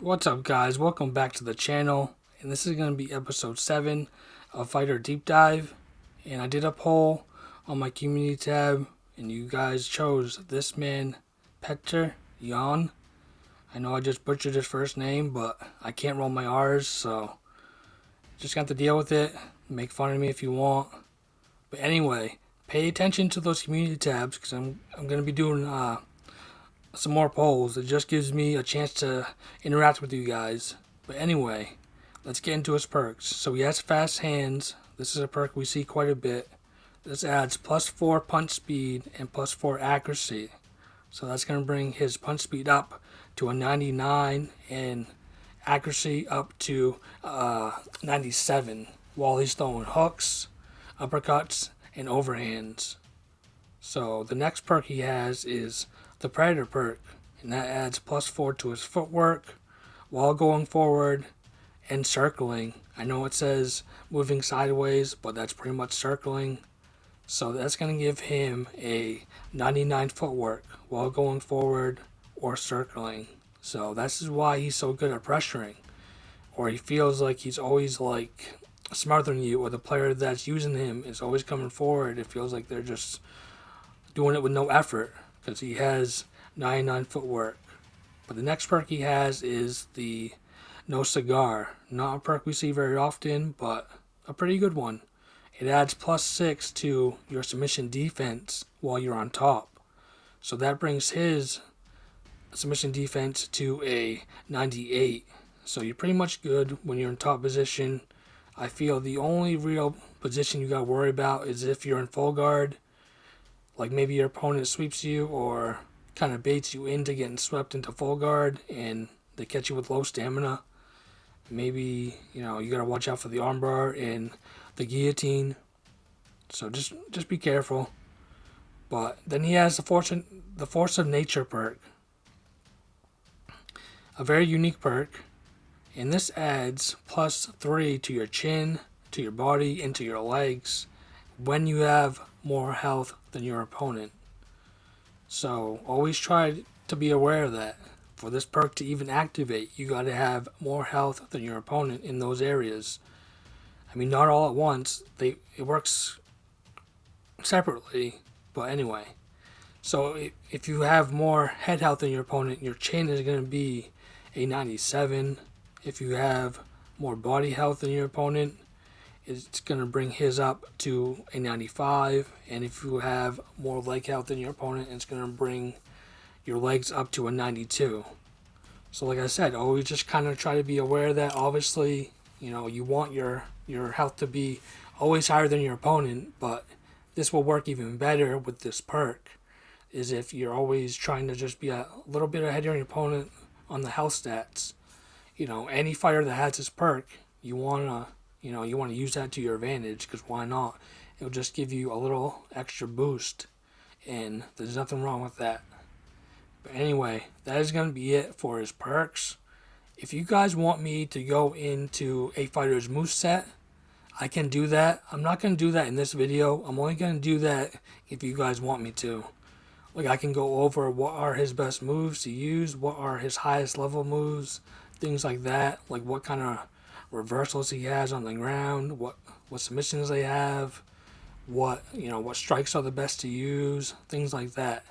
What's up, guys? Welcome back to the channel, and this is going to be episode 7 of Fighter Deep Dive. And I did a poll on my community tab, and you guys chose this man, Petr. I know I just butchered his first name, but I can't roll my R's, so just got to deal with it. Make fun of me if you want. But anyway, pay attention to those community tabs, because I'm going to be doing some more polls. It just gives me a chance to interact with you guys. But anyway, let's get into his perks. So he has fast hands. This is a perk we see quite a bit. This adds plus 4 punch speed and plus 4 accuracy. So that's going to bring his punch speed up to a 99 and accuracy up to 97 while he's throwing hooks, uppercuts, and overhands. So the next perk he has is the Predator perk, and that adds plus 4 to his footwork while going forward and circling. I know it says moving sideways, but that's pretty much circling. So that's going to give him a 99 footwork while going forward or circling. So that's why he's so good at pressuring, or he feels like he's always like smarter than you, or the player that's using him is always coming forward. It feels like they're just doing it with no effort, because he has 99 footwork. But the next perk he has is the No Cigar. Not a perk we see very often, but a pretty good one. It adds plus 6 to your submission defense while you're on top. So that brings his submission defense to a 98. So you're pretty much good when you're in top position. I feel the only real position you gotta worry about is if you're in full guard. Like maybe your opponent sweeps you or kind of baits you into getting swept into full guard and they catch you with low stamina. Maybe, you gotta watch out for the armbar and the guillotine. So just be careful. But then he has the Force of Nature perk. A very unique perk. And this adds plus 3 to your chin, to your body, and to your legs when you have more health than your opponent. So always try to be aware of that. For this perk to even activate, you got to have more health than your opponent in those areas. I mean, not all at once. It works separately, but anyway. So if you have more head health than your opponent, your chin is going to be a 97. If you have more body health than your opponent, it's going to bring his up to a 95. And if you have more leg health than your opponent, it's going to bring your legs up to a 92. So like I said, always just kind of try to be aware of that. Obviously, you want your health to be always higher than your opponent, but this will work even better with this perk, is if you're always trying to just be a little bit ahead of your opponent on the health stats. Any fighter that has this perk, you want to use that to your advantage, because why not? It'll just give you a little extra boost, and there's nothing wrong with that. But anyway, that is going to be it for his perks. If you guys want me to go into a fighter's moveset, I can do that. I'm not going to do that in this video. I'm only going to do that if you guys want me to. Like, I can go over what are his best moves to use, what are his highest level moves, things like that. Like what kind of reversals he has on the ground, what submissions they have, what strikes are the best to use, things like that.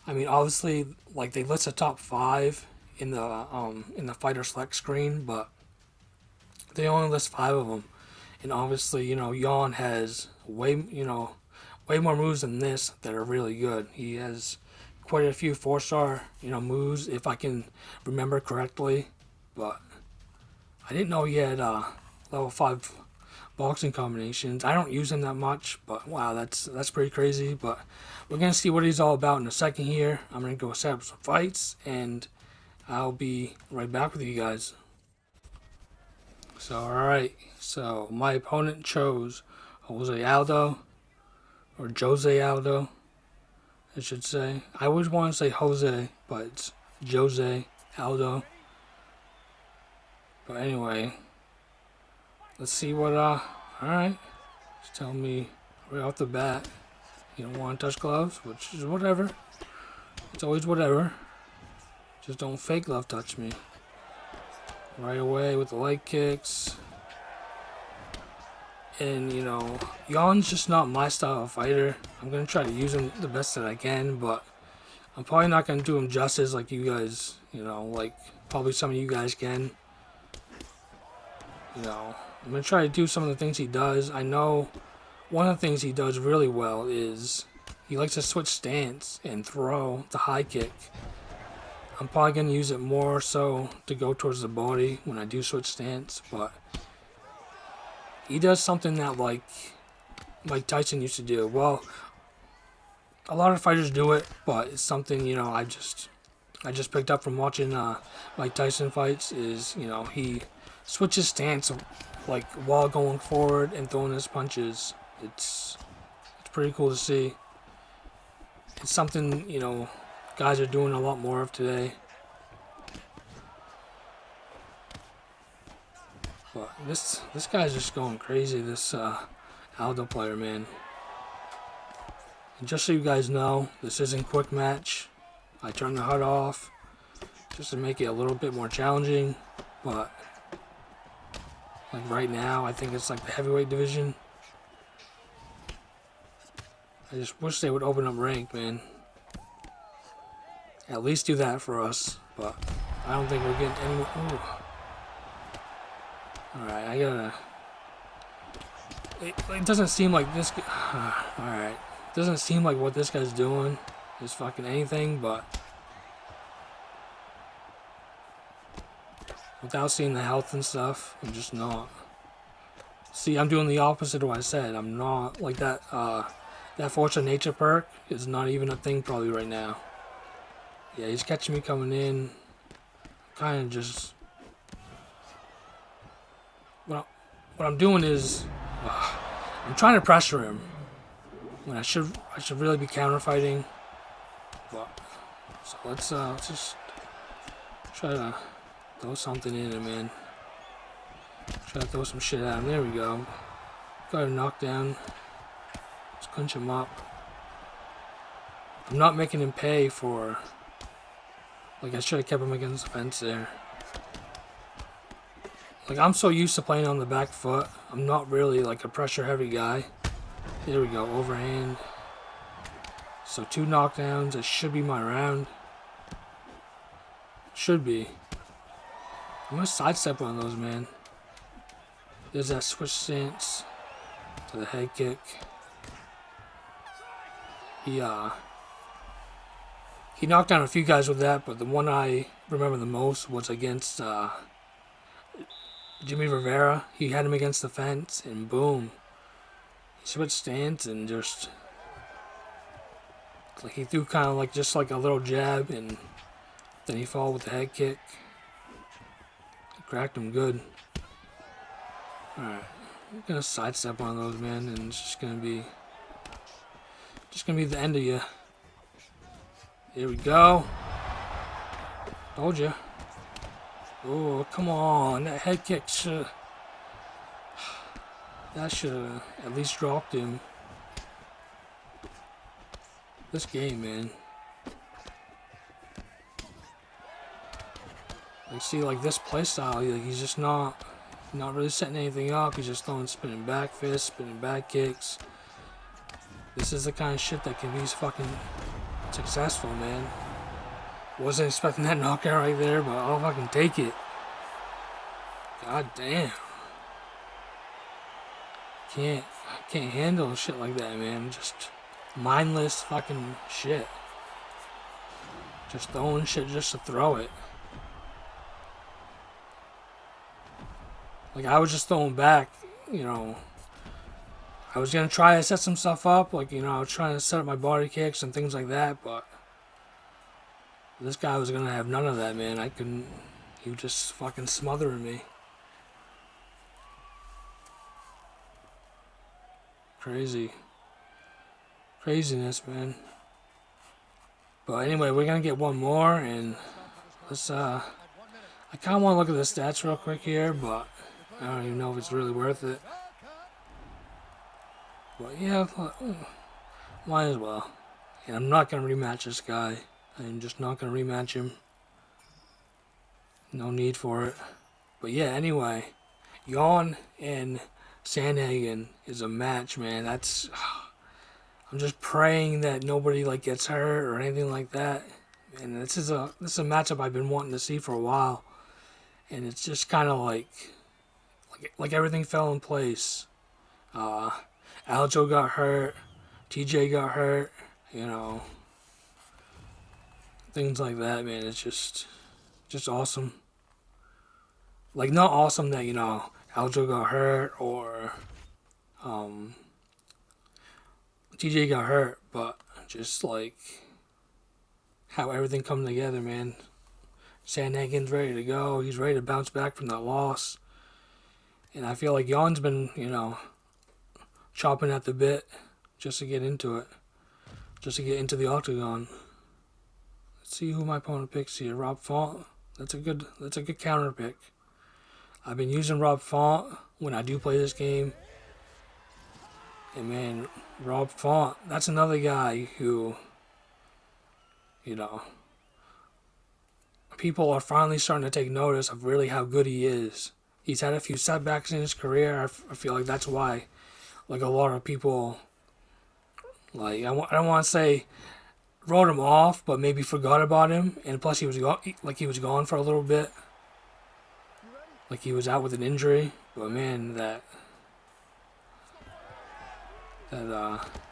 I mean, obviously, like they list the top 5 in the fighter select screen, but they only list 5 of them. And obviously, Jan has way more moves than this that are really good. He has quite a few 4-star moves, if I can remember correctly. But I didn't know he had level 5 boxing combinations. I don't use him that much, but wow, that's pretty crazy. But we're gonna see what he's all about in a second here. I'm gonna go set up some fights, and I'll be right back with you guys. So alright, so my opponent chose Jose Aldo, or Jose Aldo, I should say. I always want to say Jose, but it's Jose Aldo. But anyway, let's see what, alright. Just tell me right off the bat, you don't want to touch gloves, which is whatever. It's always whatever. Just don't fake love touch me. right away with the leg kicks. And, you know, Yon's just not my style of fighter. I'm going to try to use him the best that I can, but I'm probably not going to do him justice like you guys, you know, like probably some of you guys can. You know, I'm going to try to do some of the things he does. I know one of the things he does really well is he likes to switch stance and throw the high kick. I'm probably going to use it more so to go towards the body when I do switch stance, but he does something that like Mike Tyson used to do. Well, a lot of fighters do it, but it's something, you know, I just picked up from watching Mike Tyson fights is, you know, he switches stance like while going forward and throwing his punches. It's pretty cool to see. It's something, you know, guys are doing a lot more of today. But this guy's just going crazy, this Aldo player, man. And just so you guys know, this isn't quick match. I turned the HUD off just to make it a little bit more challenging. But like right now, I think it's like the heavyweight division. I just wish they would open up rank, man. At least do that for us. But I don't think we're getting any more. Alright, I gotta... It doesn't seem like this... Alright. It doesn't seem like what this guy's doing is fucking anything, but... Without seeing the health and stuff, I'm just not... See, I'm doing the opposite of what I said. I'm not... Like that, that Force of Nature perk is not even a thing probably right now. Yeah, he's catching me coming in. Kind of just... What I'm doing is... I'm trying to pressure him. When I should really be counter fighting. But, so let's just try to throw something in him, man. Try to throw some shit at him. There we go. Got a knockdown. Let's clinch him up. I'm not making him pay for... Like, I should have kept him against the fence there. Like, I'm so used to playing on the back foot. I'm not really, like, a pressure-heavy guy. There we go, overhand. So 2 knockdowns. It should be my round. Should be. I'm gonna sidestep on those, man. There's that switch stance to the head kick. He knocked down a few guys with that, but the one I remember the most was against Jimmy Rivera. He had him against the fence, and boom. He switched stance and just... Like he threw kind of like just like a little jab, and then he followed with the head kick. He cracked him good. Alright. I'm gonna sidestep on those, man, and it's just gonna be the end of you. Here we go. Told you. Oh, come on. That head kick should... That should have at least dropped him. This game, man. Like, see, like this playstyle, like, he's just not really setting anything up. He's just throwing spinning back fists, spinning back kicks. This is the kind of shit that can be fucking successful, man. Wasn't expecting that knockout right there, but I'll fucking take it. God damn. I can't handle shit like that, man. Just mindless fucking shit. Just throwing shit just to throw it. Like, I was just throwing back, you know. I was gonna try to set some stuff up, like, you know, I was trying to set up my body kicks and things like that, but this guy was gonna have none of that, man. I couldn't... He was just fucking smothering me. Crazy. Craziness, man. But anyway, we're gonna get one more, and let's, I kinda wanna look at the stats real quick here, but I don't even know if it's really worth it. But yeah, might as well. And I'm not gonna rematch this guy. I'm just not gonna rematch him. No need for it. But yeah, anyway, Yawn and Sandhagen is a match, man. That's I'm just praying that nobody like gets hurt or anything like that. And this is a matchup I've been wanting to see for a while, and it's just kind of like everything fell in place. Uh, Aljo got hurt, TJ got hurt, you know, things like that, man. It's just awesome. Like, not awesome that, Aljo got hurt or um, TJ got hurt, but just like how everything come together, man. Sandhagen's ready to go. He's ready to bounce back from that loss. And I feel like Yawn's been, chopping at the bit just to get into it. Just to get into the octagon. Let's see who my opponent picks here. Rob Font. That's a good counter pick. I've been using Rob Font when I do play this game. And man, Rob Font, that's another guy who, people are finally starting to take notice of really how good he is. He's had a few setbacks in his career. I feel like that's why, like, a lot of people, like, I don't want to say wrote him off, but maybe forgot about him. And plus, he was gone for a little bit. Like, he was out with an injury. But man, that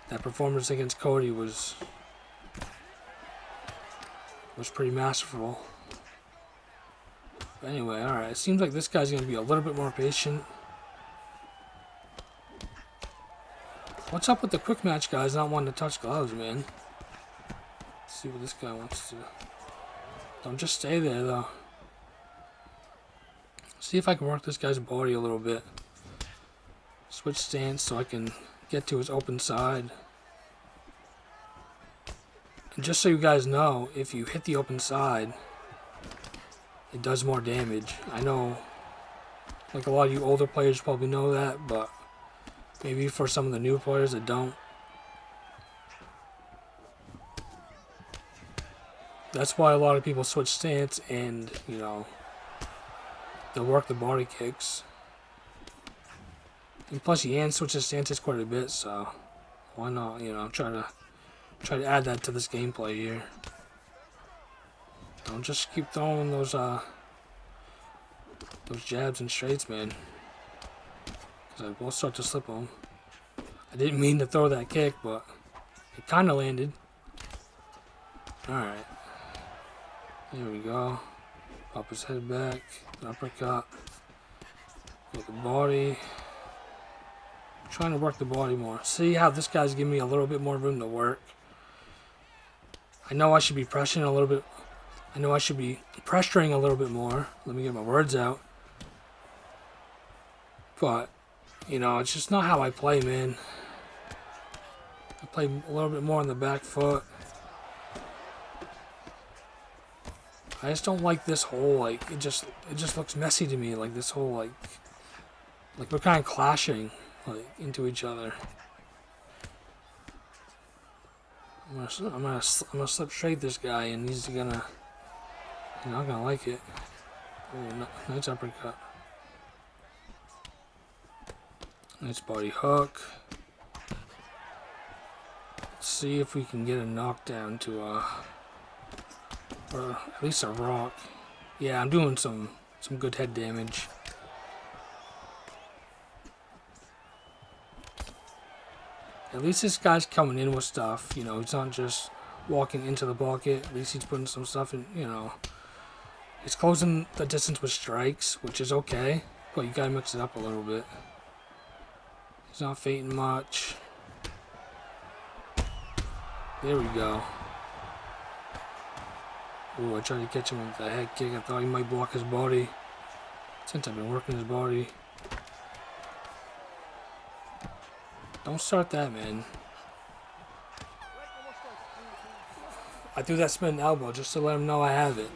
performance against Cody was pretty masterful. But anyway, alright, it seems like this guy's going to be a little bit more patient. What's up with the quick match guys not wanting to touch gloves, man? Let's see what this guy wants to do. Don't just stay there, though. See if I can work this guy's body a little bit. Switch stance so I can get to his open side. And just so you guys know, if you hit the open side, it does more damage. I know, like, a lot of you older players probably know that, but maybe for some of the new players that don't. That's why a lot of people switch stance and, they'll work the body kicks. And plus, Yan switches stances quite a bit, so why not, try to add that to this gameplay here. Don't just keep throwing those jabs and straights, man. Because I will start to slip them. I didn't mean to throw that kick, but it kind of landed. Alright. There we go. Pop his head back. Uppercut. With the body. I'm trying to work the body more. See how this guy's giving me a little bit more room to work. I know I should be pressuring a little bit. I know I should be pressuring a little bit more. Let me get my words out. But, it's just not how I play, man. I play a little bit more on the back foot. I just don't like this whole, like, it just looks messy to me, like this whole, like we're kind of clashing, like, into each other. I'm gonna slip straight this guy, and he's not gonna like it. Oh, nice uppercut. Nice body hook. Let's see if we can get a knockdown to or at least a rock. Yeah, I'm doing some good head damage. At least this guy's coming in with stuff, he's not just walking into the pocket. At least he's putting some stuff in, He's closing the distance with strikes, which is okay, but you gotta mix it up a little bit. He's not feinting much. There we go. Ooh, I tried to catch him with the head kick. I thought he might block his body. Since I've been working his body. Don't start that, man. I threw that spin elbow just to let him know I have it.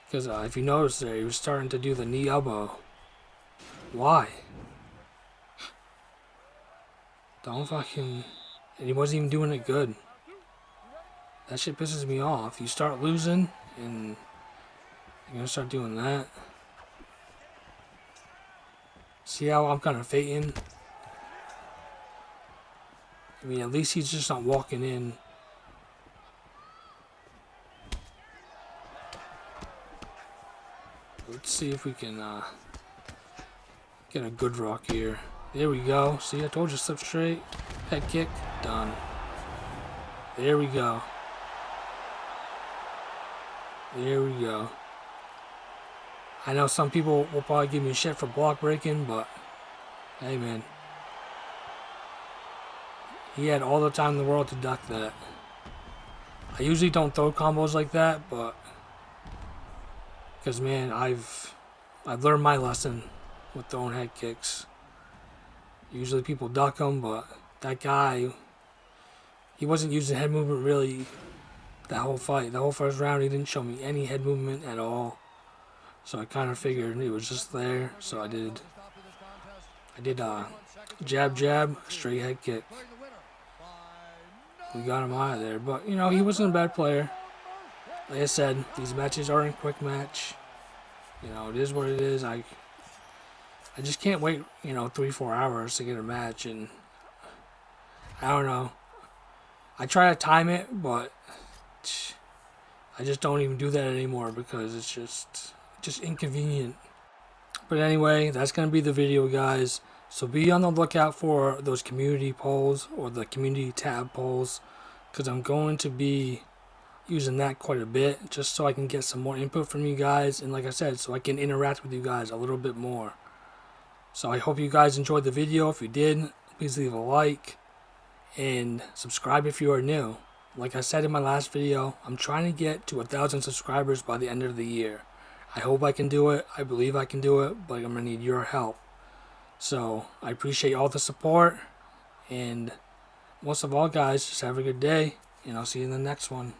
Because if you notice there, he was starting to do the knee elbow. Why? Don't fucking... And he wasn't even doing it good. That shit pisses me off. You start losing, and you're gonna start doing that. See how I'm kind of fading? I mean, at least he's just not walking in. Let's see if we can get a good rock here. There we go. See, I told you, slip straight. Head kick. Done. There we go. There we go. I know some people will probably give me shit for block breaking, but hey, man. He had all the time in the world to duck that. I usually don't throw combos like that, but because, man, I've learned my lesson with throwing head kicks. Usually people duck them, but that guy, he wasn't using head movement really that whole fight. The whole first round, he didn't show me any head movement at all. So I kind of figured it was just there. So I did jab, jab, straight head kick. We got him out of there. But, you know, he wasn't a bad player. Like I said, these matches aren't a quick match. You know, it is what it is. I just can't wait, you know, 3-4 hours to get a match. And I don't know. I try to time it, but I just don't even do that anymore because it's just inconvenient. But anyway, that's going to be the video, guys. So be on the lookout for those community polls or the community tab polls, because I'm going to be using that quite a bit just so I can get some more input from you guys, and like I said, so I can interact with you guys a little bit more. So I hope you guys enjoyed the video. If you did, please leave a like and subscribe if you are new. Like I said in my last video, I'm trying to get to 1,000 subscribers by the end of the year. I hope I can do it. I believe I can do it, but I'm going to need your help. So I appreciate all the support, and most of all, guys, just have a good day, and I'll see you in the next one.